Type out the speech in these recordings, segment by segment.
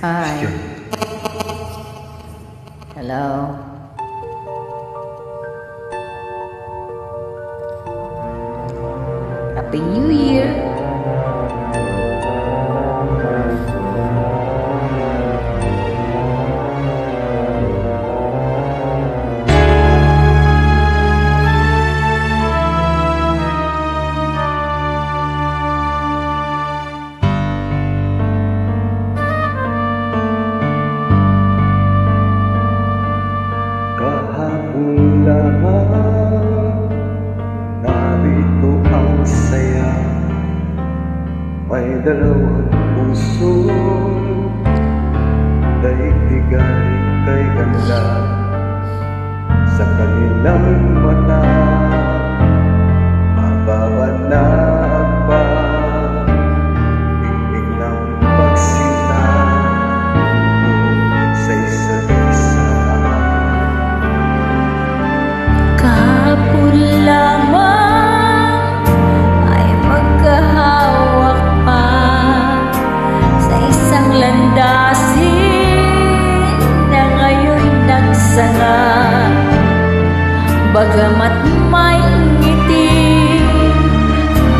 Hi. Hello. Happy New Year. Kahapon lamang narito ang saya. May dalawang puso, daigdigay kay ganda. Sa kanilang mata, mababa na ang pag-ibig ng pagsinta sa isa't isa. Kahapon lamang ay magkahawak pa sa isang landasin na ngayon nagsanga. Bagamat may ngiti,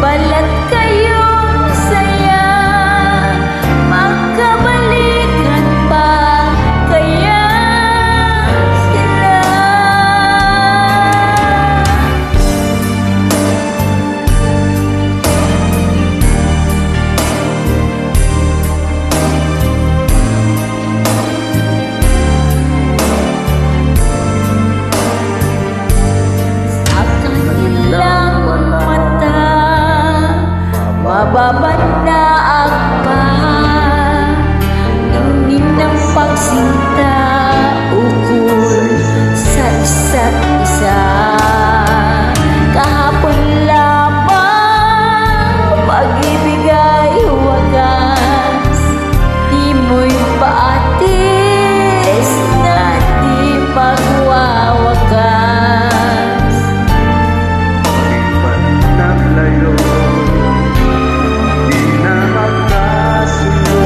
balat kayong saya, magkabalikan pa kaya sila. Mababanaag pa ningning ng pagsinta ukol sa isa't isa. Kahapon lamang pag-ibig ay wagas, di mo'y paatis na di magwawakas. Di ba't naglayo, di na magkasundo,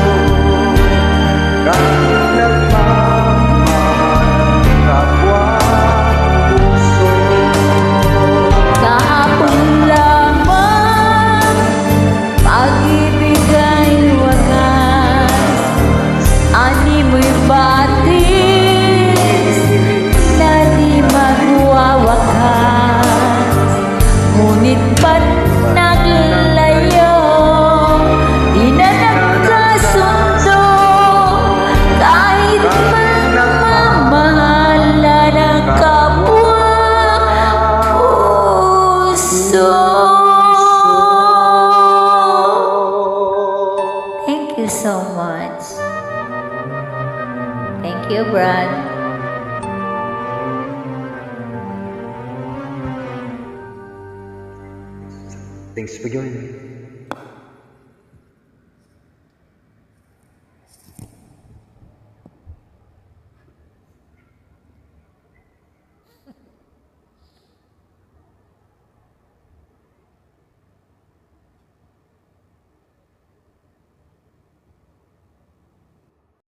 kahit nagmamahal kapwa puso. Kahapon lamang pag-ibig ay wagas, ani mo'y batis na di magwawakas. Ngunit ba't naglayo, di na nagkasundo, kahit magmamahalan ang kapwa puso. Thank you so much. Thank you, Brad. Thanks for joining.